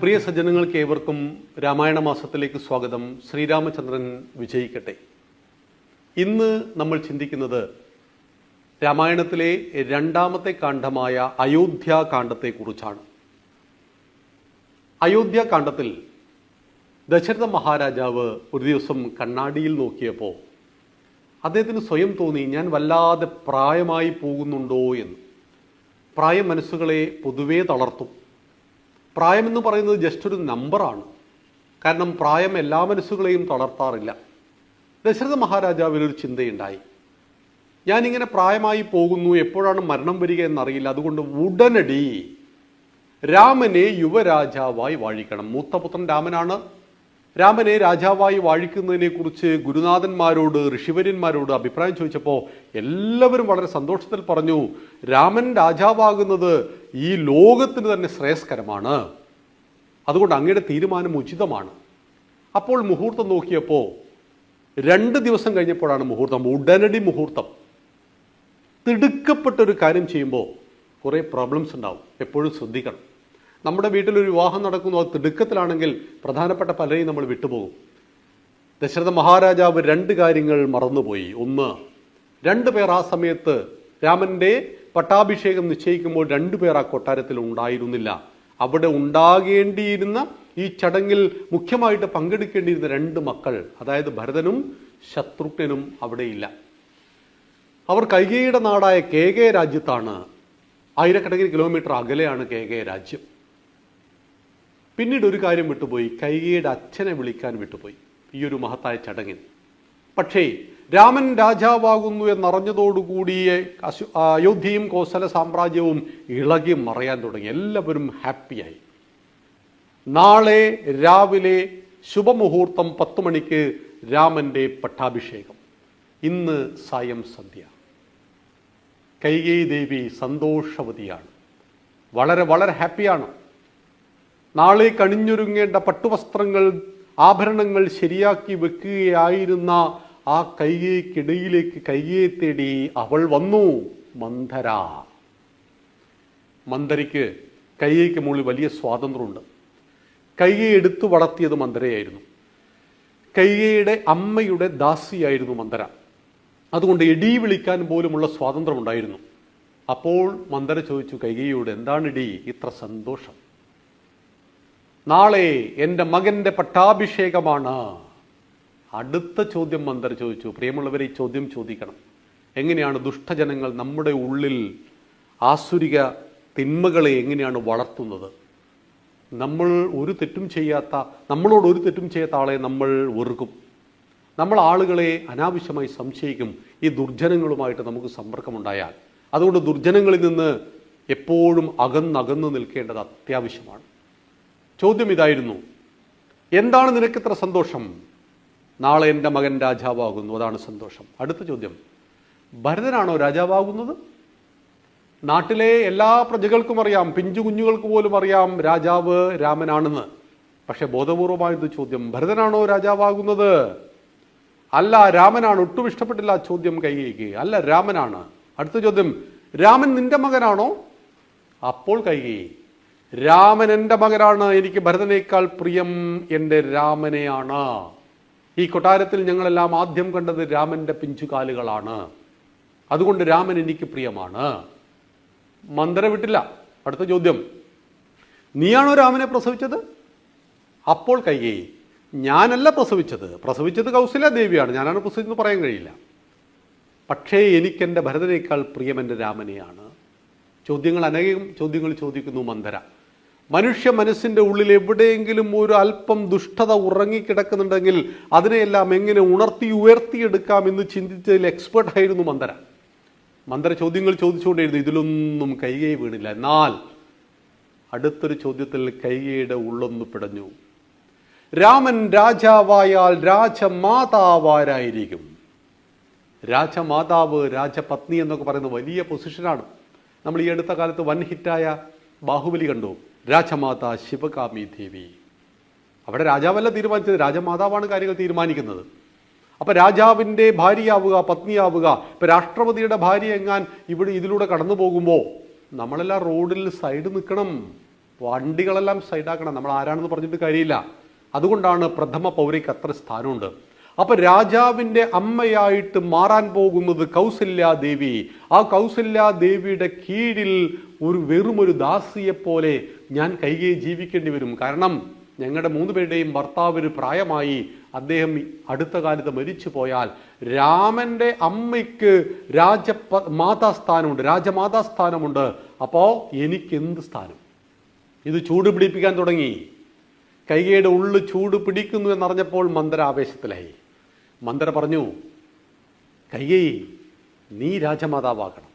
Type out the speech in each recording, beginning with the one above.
പ്രിയ സജ്ജനങ്ങൾക്ക് ഏവർക്കും രാമായണ മാസത്തിലേക്ക് സ്വാഗതം. ശ്രീരാമചന്ദ്രൻ വിജയിക്കട്ടെ. ഇന്ന് നമ്മൾ ചിന്തിക്കുന്നത് രാമായണത്തിലെ രണ്ടാമത്തെ കാണ്ഡമായ അയോധ്യാകാണ്ഡത്തെക്കുറിച്ചാണ്. അയോധ്യാകാണ്ഡത്തിൽ ദശരഥ മഹാരാജാവ് ഒരു ദിവസം കണ്ണാടിയിൽ നോക്കിയപ്പോൾ അദ്ദേഹത്തിന് സ്വയം തോന്നി, ഞാൻ വല്ലാതെ പ്രായമായി പോകുന്നുണ്ടോ എന്ന്. പ്രായം മനസ്സുകളെ പൊതുവേ തളർത്തും. പ്രായമെന്ന് പറയുന്നത് ജസ്റ്റ് ഒരു നമ്പറാണ്. കാരണം പ്രായം എല്ലാ മനസ്സുകളെയും തളർത്താറില്ല. ദശരഥ മഹാരാജാവിനൊരു ചിന്തയുണ്ടായി, ഞാനിങ്ങനെ പ്രായമായി പോകുന്നു, എപ്പോഴാണ് മരണം വരിക എന്നറിയില്ല. അതുകൊണ്ട് ഉടനടി രാമനെ യുവരാജാവായി വാഴിക്കണം. മൂത്തപുത്രൻ രാമനാണ്. രാമനെ രാജാവായി വാഴിക്കുന്നതിനെ കുറിച്ച് ഗുരുനാഥന്മാരോട്, ഋഷിവര്യന്മാരോട് അഭിപ്രായം ചോദിച്ചപ്പോൾ എല്ലാവരും വളരെ സന്തോഷത്തിൽ പറഞ്ഞു, രാമൻ രാജാവാകുന്നത് ഈ ലോകത്തിന് തന്നെ ശ്രേയസ്കരമാണ്. അതുകൊണ്ട് അങ്ങയുടെ തീരുമാനം ഉചിതമാണ്. അപ്പോൾ മുഹൂർത്തം നോക്കിയപ്പോൾ 2 ദിവസം കഴിഞ്ഞപ്പോഴാണ് മുഹൂർത്തം. ഉടനടി മുഹൂർത്തം. തിടുക്കപ്പെട്ടൊരു കാര്യം ചെയ്യുമ്പോൾ കുറേ പ്രോബ്ലംസ് ഉണ്ടാവും. എപ്പോഴും ശ്രദ്ധിക്കണം. നമ്മുടെ വീട്ടിലൊരു വിവാഹം നടക്കുന്നു, അത് തിടുക്കത്തിലാണെങ്കിൽ പ്രധാനപ്പെട്ട പലരെയും നമ്മൾ വിട്ടുപോകും. ദശരഥ മഹാരാജാവ് 2 കാര്യങ്ങൾ മറന്നുപോയി. ഒന്ന്, 2 പേർ ആ സമയത്ത് രാമന്റെ പട്ടാഭിഷേകം നിശ്ചയിക്കുമ്പോൾ 2 പേർ ആ കൊട്ടാരത്തിൽ ഉണ്ടായിരുന്നില്ല. അവിടെ ഉണ്ടാകേണ്ടിയിരുന്ന ഈ ചടങ്ങിൽ മുഖ്യമായിട്ട് പങ്കെടുക്കേണ്ടിയിരുന്ന 2 മക്കൾ, അതായത് ഭരതനും ശത്രുഘ്നനും അവിടെയില്ല. അവർ കൈകേയിയുടെ നാടായ കേകയ രാജ്യത്താണ്. ആയിരക്കണക്കിന് കിലോമീറ്റർ അകലെയാണ് കേകയ രാജ്യം. പിന്നീട് ഒരു കാര്യം വിട്ടുപോയി, കൈകേയിയുടെ അച്ഛനെ വിളിക്കാൻ വിട്ടുപോയി ഈ ഒരു മഹത്തായ ചടങ്ങിൽ. പക്ഷേ രാമൻ രാജാവാകുന്നു എന്നറിഞ്ഞതോടുകൂടി അയോധ്യയും കോസല സാമ്രാജ്യവും ഇളകി മറയാൻ തുടങ്ങി. എല്ലാവരും ഹാപ്പിയായി. നാളെ രാവിലെ ശുഭമുഹൂർത്തം 10 മണിക്ക് രാമന്റെ പട്ടാഭിഷേകം. ഇന്ന് സായം സന്ധ്യ. കൈകേയി ദേവി സന്തോഷവതിയാണ്, വളരെ വളരെ ഹാപ്പിയാണ്. നാളെ കണിഞ്ഞൊരുങ്ങേണ്ട പട്ടുവസ്ത്രങ്ങൾ, ആഭരണങ്ങൾ ശരിയാക്കി വെക്കുകയായിരുന്ന ആ കൈകേയിക്കിടയിലേക്ക് കൈകേയെ തേടി അവൾ വന്നു. മന്ധര. മന്ധരയ്ക്ക് കൈകേയിക്ക് മുകളിൽ വലിയ സ്വാതന്ത്ര്യമുണ്ട്. കൈകേയി എടുത്തു വളർത്തിയത് മന്ധരയായിരുന്നു. കൈകേയിയുടെ അമ്മയുടെ ദാസിയായിരുന്നു മന്ധര. അതുകൊണ്ട് എടി വിളിക്കാൻ പോലുമുള്ള സ്വാതന്ത്ര്യമുണ്ടായിരുന്നു. അപ്പോൾ മന്ധര ചോദിച്ചു കൈകേയിയോട്, എന്താണ് എടി ഇത്ര സന്തോഷം? നാളെ എൻ്റെ മകൻ്റെ പട്ടാഭിഷേകമാണ്. അടുത്ത ചോദ്യം മന്ധര ചോദിച്ചു. പ്രിയമുള്ളവരെ, ഈ ചോദ്യം ചോദിക്കണം. എങ്ങനെയാണ് ദുഷ്ടജനങ്ങൾ നമ്മുടെ ഉള്ളിൽ ആസുരിക തിന്മകളെ എങ്ങനെയാണ് വളർത്തുന്നത്? നമ്മളോട് ഒരു തെറ്റും ചെയ്യാത്ത ആളെ നമ്മൾ വെറുക്കും. നമ്മൾ ആളുകളെ അനാവശ്യമായി സംശയിക്കും, ഈ ദുർജനങ്ങളുമായിട്ട് നമുക്ക് സമ്പർക്കമുണ്ടായാൽ. അതുകൊണ്ട് ദുർജനങ്ങളിൽ നിന്ന് എപ്പോഴും അകന്നകന്ന് നിൽക്കേണ്ടത് അത്യാവശ്യമാണ്. ചോദ്യം ഇതായിരുന്നു, എന്താണ് നിനക്കിത്ര സന്തോഷം? നാളെ എൻ്റെ മകൻ രാജാവാകുന്നു, അതാണ് സന്തോഷം. അടുത്ത ചോദ്യം, ഭരതനാണോ രാജാവാകുന്നത്? നാട്ടിലെ എല്ലാ പ്രജകൾക്കും അറിയാം, പിഞ്ചു കുഞ്ഞുങ്ങൾക്ക് പോലും അറിയാം രാജാവ് രാമനാണെന്ന്. പക്ഷെ ബോധപൂർവമായത് ചോദ്യം, ഭരതനാണോ രാജാവാകുന്നത്? അല്ല, രാമനാണ്. ഒട്ടും ഇഷ്ടപ്പെട്ടില്ല ആ ചോദ്യം കൈകേയിക്ക്. അല്ല, രാമനാണ്. അടുത്ത ചോദ്യം, രാമൻ നിന്റെ മകനാണോ? അപ്പോൾ കൈകേയി, രാമൻ എൻ്റെ മകനാണ്. എനിക്ക് ഭരതനേക്കാൾ പ്രിയം എൻ്റെ രാമനെയാണ്. ഈ കൊട്ടാരത്തിൽ ഞങ്ങളെല്ലാം ആദ്യം കണ്ടത് രാമൻ്റെ പിഞ്ചുകാലുകളാണ്. അതുകൊണ്ട് രാമൻ എനിക്ക് പ്രിയമാണ്. മന്ധര വിട്ടില്ല. അടുത്ത ചോദ്യം, നീയാണോ രാമനെ പ്രസവിച്ചത്? അപ്പോൾ കൈകേയി, ഞാനല്ല പ്രസവിച്ചത് കൗസല്യ ദേവിയാണ്. ഞാനാണ് പ്രസവിച്ചെന്ന് പറയാൻ കഴിയില്ല. പക്ഷേ എനിക്കെൻ്റെ ഭരതനേക്കാൾ പ്രിയം എൻ്റെ രാമനെയാണ്. അനേകം ചോദ്യങ്ങൾ ചോദിക്കുന്നു മന്ധര. മനുഷ്യ മനസ്സിൻ്റെ ഉള്ളിൽ എവിടെയെങ്കിലും ഒരു അല്പം ദുഷ്ടത ഉറങ്ങിക്കിടക്കുന്നുണ്ടെങ്കിൽ അതിനെയെല്ലാം എങ്ങനെ ഉയർത്തിയെടുക്കാമെന്ന് ചിന്തിച്ചതിൽ എക്സ്പേർട്ടായിരുന്നു മന്ധര. മന്ധര ചോദ്യങ്ങൾ ചോദിച്ചുകൊണ്ടിരുന്നു. ഇതിലൊന്നും കൈകേയി വീണില്ല. എന്നാൽ അടുത്തൊരു ചോദ്യത്തിൽ കൈകേയിയുടെ ഉള്ളൊന്ന് പിടഞ്ഞു. രാമൻ രാജാവായാൽ രാജമാതാവാരായിരിക്കും? രാജമാതാവ്, രാജപത്നി എന്നൊക്കെ പറയുന്ന വലിയ പൊസിഷനാണ്. നമ്മൾ ഈ അടുത്ത കാലത്ത് വൻ ഹിറ്റായ ബാഹുബലി കണ്ടു. രാജമാതാ ശിവകാമി ദേവി. അവിടെ രാജാവല്ല തീരുമാനിച്ചത്, രാജമാതാവാണ് കാര്യങ്ങൾ തീരുമാനിക്കുന്നത്. അപ്പം രാജാവിൻ്റെ ഭാര്യയാവുക, പത്നിയാവുക. ഇപ്പം രാഷ്ട്രപതിയുടെ ഭാര്യ എങ്ങാൻ ഇതിലൂടെ കടന്നു പോകുമ്പോൾ നമ്മളെല്ലാം റോഡിൽ സൈഡ് നിൽക്കണം. വണ്ടികളെല്ലാം സൈഡാക്കണം, നമ്മൾ ആരാണെന്ന് പറഞ്ഞിട്ട് കാര്യമില്ല. അതുകൊണ്ടാണ് പ്രഥമ പൗരയ്ക്ക് അത്ര സ്ഥാനമുണ്ട്. അപ്പൊ രാജാവിൻ്റെ അമ്മയായിട്ട് മാറാൻ പോകുന്നത് കൗസല്യാദേവി. ആ കൗസല്യാദേവിയുടെ കീഴിൽ വെറുമൊരു ദാസിയെപ്പോലെ ഞാൻ കൈകേയി ജീവിക്കേണ്ടി വരും. കാരണം ഞങ്ങളുടെ 3 പേരുടെയും ഭർത്താവിന് പ്രായമായി, അദ്ദേഹം അടുത്ത കാലത്ത് മരിച്ചു പോയാൽ രാമന്റെ അമ്മയ്ക്ക് രാജമാതാസ്ഥാനമുണ്ട്. അപ്പോൾ എനിക്ക് എന്ത് സ്ഥാനം? ഇത് ചൂട് പിടിപ്പിക്കാൻ തുടങ്ങി. കൈകേയിയുടെ ഉള്ളു ചൂട് പിടിക്കുന്നു എന്നറിഞ്ഞപ്പോൾ മന്ദര ആവേശത്തിലായി. മന്ദര പറഞ്ഞു, കൈകേയി, നീ രാജമാതാവാകണം.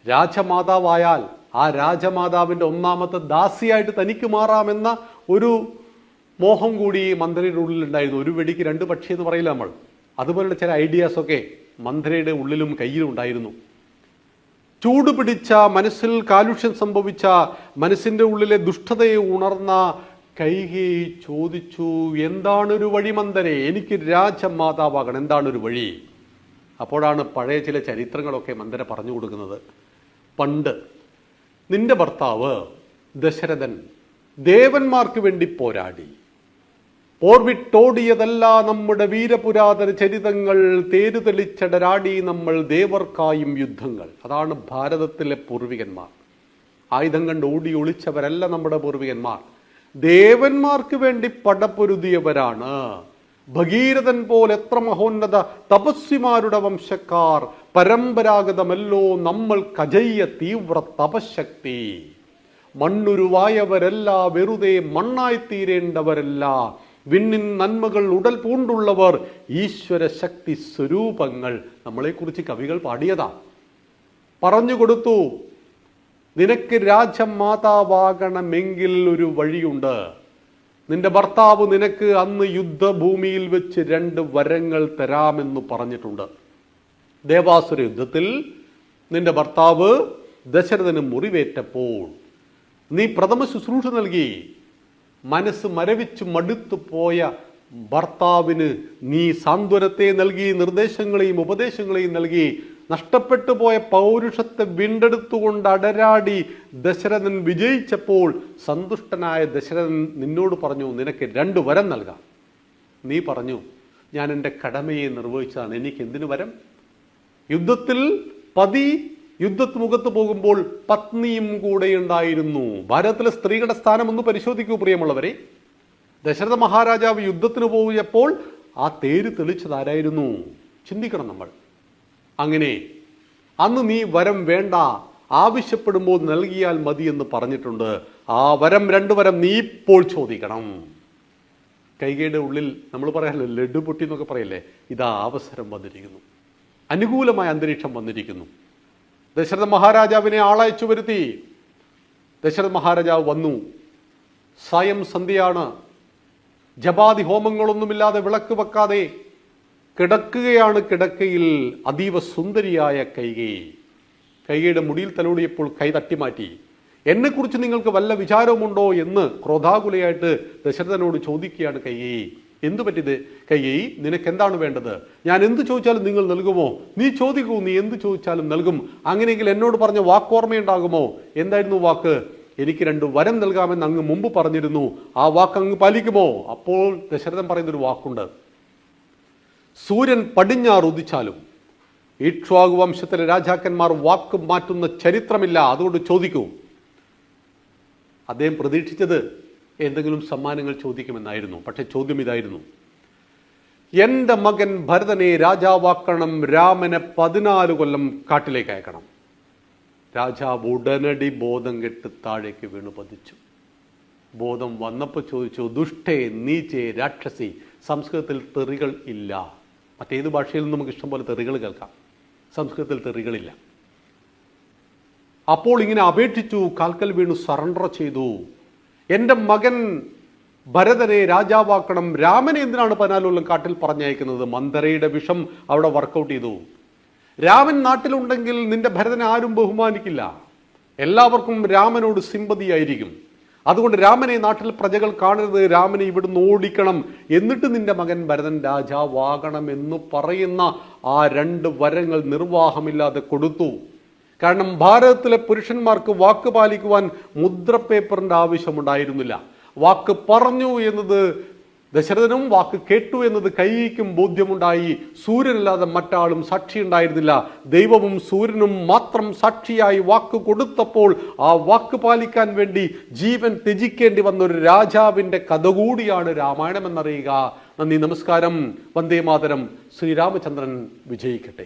രാജമാതാവായാൽ ആ രാജമാതാവിൻ്റെ 1ാമത്തെ ദാസിയായിട്ട് തനിക്ക് മാറാമെന്ന ഒരു മോഹം കൂടി മന്ദരയുടെ ഉള്ളിലുണ്ടായിരുന്നു. ഒരു വെടിക്ക് 2 പക്ഷി എന്ന് പറയില്ല നമ്മൾ. അതുപോലുള്ള ചില ഐഡിയാസൊക്കെ മന്ദരയുടെ ഉള്ളിലും കയ്യിലും ഉണ്ടായിരുന്നു. ചൂട് പിടിച്ച മനസ്സിൽ കാലുഷ്യം സംഭവിച്ച മനസ്സിൻ്റെ ഉള്ളിലെ ദുഷ്ടതയെ ഉണർന്ന കൈകേയി ചോദിച്ചു, എന്താണൊരു വഴി മന്ദരേ? എനിക്ക് രാജമാതാവാകണം, എന്താണൊരു വഴി? അപ്പോഴാണ് പഴയ ചില ചരിത്രങ്ങളൊക്കെ മന്ദര പറഞ്ഞു കൊടുക്കുന്നത്. പണ്ട് നിന്റെ ഭർത്താവ് ദശരഥൻ ദേവന്മാർക്ക് വേണ്ടി പോരാടി. പോർവിട്ടോടിയതല്ല നമ്മുടെ വീരപുരാതന ചരിതങ്ങൾ, തേരുതെളിച്ചടരാടി നമ്മൾ ദേവർക്കായും യുദ്ധങ്ങൾ. അതാണ് ഭാരതത്തിലെ പൂർവികന്മാർ. ആയുധം കണ്ട് ഓടി ഒളിച്ചവരല്ല നമ്മുടെ പൂർവികന്മാർ. ദേവന്മാർക്ക് വേണ്ടി പടപ്പൊരുതിയവരാണ്. ഭഗീരഥൻ പോലെ എത്ര മഹോന്നത തപസ്വിമാരുടെ വംശക്കാർ. പരമ്പരാഗതമല്ലോ നമ്മൾ കജയ്യ തീവ്ര തപശക്തി. മണ്ണുരുവായവരല്ല, വെറുതെ മണ്ണായിത്തീരേണ്ടവരല്ല. വിണ്ണിൻ നന്മകൾ ഉടൽ പൂണ്ടുള്ളവർ, ഈശ്വര ശക്തി സ്വരൂപങ്ങൾ. നമ്മളെക്കുറിച്ച് കവികൾ പാടിയതാ. പറഞ്ഞുകൊടുത്തു, നിനക്ക് രാജമാതാവാകണമെങ്കിൽ ഒരു വഴിയുണ്ട്. നിന്റെ ഭർത്താവ് നിനക്ക് അന്ന് യുദ്ധഭൂമിയിൽ വെച്ച് 2 വരങ്ങൾ തരാമെന്ന് പറഞ്ഞിട്ടുണ്ട്. ദേവാസുര യുദ്ധത്തിൽ നിന്റെ ഭർത്താവ് ദശരഥന് മുറിവേറ്റപ്പോൾ നീ പ്രഥമ ശുശ്രൂഷ നൽകി. മനസ്സ് മരവിച്ച് മടുത്തു പോയ ഭർത്താവിന് നീ സാന്ത്വനത്തെ നൽകി, നിർദ്ദേശങ്ങളെയും ഉപദേശങ്ങളെയും നൽകി. നഷ്ടപ്പെട്ടു പോയ പൗരുഷത്തെ വീണ്ടെടുത്തുകൊണ്ട് അടരാടി ദശരഥൻ വിജയിച്ചപ്പോൾ സന്തുഷ്ടനായ ദശരഥൻ നിന്നോട് പറഞ്ഞു, നിനക്ക് 2 വരം നൽകാം. നീ പറഞ്ഞു, ഞാൻ എൻ്റെ കടമയെ നിർവഹിച്ചതാണ്, എനിക്ക് എന്തിനു വരം? യുദ്ധത്തിൽ പതി യുദ്ധമുഖത്ത് പോകുമ്പോൾ പത്നിയും കൂടെ ഉണ്ടായിരുന്നു. ഭാരതത്തിലെ സ്ത്രീകളുടെ സ്ഥാനം ഒന്ന് പരിശോധിക്കൂ പ്രിയമുള്ളവരെ. ദശരഥ മഹാരാജാവ് യുദ്ധത്തിന് പോയപ്പോൾ ആ തേര് തെളിച്ചതാരായിരുന്നു? ചിന്തിക്കണം നമ്മൾ. അങ്ങനെ അന്ന് നീ വരം വേണ്ട, ആവശ്യപ്പെടുമ്പോൾ നൽകിയാൽ മതി എന്ന് പറഞ്ഞിട്ടുണ്ട്. ആ വരം 2 വരം നീ ഇപ്പോൾ ചോദിക്കണം. കൈകേയിയുടെ ഉള്ളിൽ നമ്മൾ പറയാറില്ല, ലഡു പൊട്ടി എന്നൊക്കെ പറയല്ലേ, ഇതാ അവസരം വന്നിരിക്കുന്നു, അനുകൂലമായ അന്തരീക്ഷം വന്നിരിക്കുന്നു. ദശരഥ മഹാരാജാവിനെ ആളയച്ചു വരുത്തി. ദശരഥ മഹാരാജാവ് വന്നു. സായം സന്ധ്യയാണ്. ജപാതി ഹോമങ്ങളൊന്നുമില്ലാതെ വിളക്ക് വെക്കാതെ കിടക്കുകയാണ്. കിടക്കയിൽ അതീവ സുന്ദരിയായ കൈകേയി. കൈകേയിയുടെ മുടിയിൽ തലോടിയപ്പോൾ കൈ തട്ടിമാറ്റി. എന്നെക്കുറിച്ച് നിങ്ങൾക്ക് വല്ല വിചാരവുമുണ്ടോ എന്ന് ക്രോധാകുലയായിട്ട് ദശരഥനോട് ചോദിക്കുകയാണ് കൈകേയി. എന്തു പറ്റിയത് കൈകേയി? നിനക്ക് എന്താണ് വേണ്ടത്? ഞാൻ എന്ത് ചോദിച്ചാലും നിങ്ങൾ നൽകുമോ? നീ ചോദിക്കൂ, നീ എന്ത് ചോദിച്ചാലും നൽകും. അങ്ങനെയെങ്കിൽ എന്നോട് പറഞ്ഞ വാക്കോർമ്മയുണ്ടാകുമോ? എന്തായിരുന്നു വാക്ക്? എനിക്ക് 2 വരം നൽകാമെന്ന് അങ്ങ് മുമ്പ് പറഞ്ഞിരുന്നു. ആ വാക്ക് അങ്ങ് പാലിക്കുമോ? അപ്പോൾ ദശരഥൻ പറയുന്നൊരു വാക്കുണ്ട്, സൂര്യൻ പടിഞ്ഞാറ് ഉദിച്ചാലും ഇക്ഷ്വാകു വംശത്തിലെ രാജാക്കന്മാർ വാക്ക് മാറ്റുന്ന ചരിത്രമില്ല. അതുകൊണ്ട് ചോദിക്കൂ. അദ്ദേഹം പ്രതീക്ഷിച്ചത് എന്തെങ്കിലും സമ്മാനങ്ങൾ ചോദിക്കുമെന്നായിരുന്നു. പക്ഷെ ചോദ്യം ഇതായിരുന്നു, എൻ്റെ മകൻ ഭരതനെ രാജാവാക്കണം, രാമനെ 14 കൊല്ലം കാട്ടിലേക്ക് അയക്കണം. രാജാവ് ഉടനടി ബോധം കെട്ട് താഴേക്ക് വീണു പതിച്ചു. ബോധം വന്നപ്പോൾ ചോദിച്ചു, ദുഷ്ടേ, നീചേ, രാക്ഷസി. സംസ്കൃതത്തിൽ തെറികൾ ഇല്ല. മറ്റേത് ഭാഷയിൽ നമുക്ക് ഇഷ്ടംപോലെ തെറികൾ കേൾക്കാം. സംസ്കൃതത്തിൽ തെറികളില്ല. അപ്പോൾ ഇങ്ങനെ അപേക്ഷിച്ചു, കാൽക്കൽ വീണു സറണ്ടർ ചെയ്തു. എൻ്റെ മകൻ ഭരതനെ രാജാവാക്കണം, രാമനെ എന്തിനാണ് 14 കൊല്ലം കാട്ടിൽ പറഞ്ഞയക്കുന്നത്? മന്ദരയുടെ വിഷം അവിടെ വർക്കൗട്ട് ചെയ്തു. രാമൻ നാട്ടിലുണ്ടെങ്കിൽ നിന്റെ ഭരതനെ ആരും ബഹുമാനിക്കില്ല. എല്ലാവർക്കും രാമനോട് സിമ്പതിയായിരിക്കും. അതുകൊണ്ട് രാമനെ നാട്ടിൽ പ്രജകൾ കാണരുത്, രാമനെ ഇവിടുന്ന് ഓടിക്കണം, എന്നിട്ട് നിന്റെ മകൻ ഭരതൻ രാജാവാകണം എന്ന് പറയുന്ന ആ 2 വരങ്ങൾ നിർവാഹമില്ലാതെ കൊടുത്തു. കാരണം ഭാരതത്തിലെ പുരുഷന്മാർക്ക് വാക്ക് പാലിക്കുവാൻ മുദ്രപേപ്പറിന്റെ ആവശ്യമുണ്ടായിരുന്നില്ല. വാക്ക് പറഞ്ഞു എന്നത് ദശരഥനും വാക്ക് കേട്ടു എന്നത് കൈയ്ക്കും ബോധ്യമുണ്ടായി. സൂര്യനല്ലാതെ മറ്റാളും സാക്ഷി ഉണ്ടായിരുന്നില്ല. ദൈവവും സൂര്യനും മാത്രം സാക്ഷിയായി വാക്ക് കൊടുത്തപ്പോൾ ആ വാക്ക് പാലിക്കാൻ വേണ്ടി ജീവൻ ത്യജിക്കേണ്ടി വന്ന ഒരു രാജാവിന്റെ കഥ കൂടിയാണ് രാമായണം എന്നറിയുക. നന്ദി, നമസ്കാരം. വന്ദേ മാതരം. ശ്രീരാമചന്ദ്രൻ വിജയിക്കട്ടെ.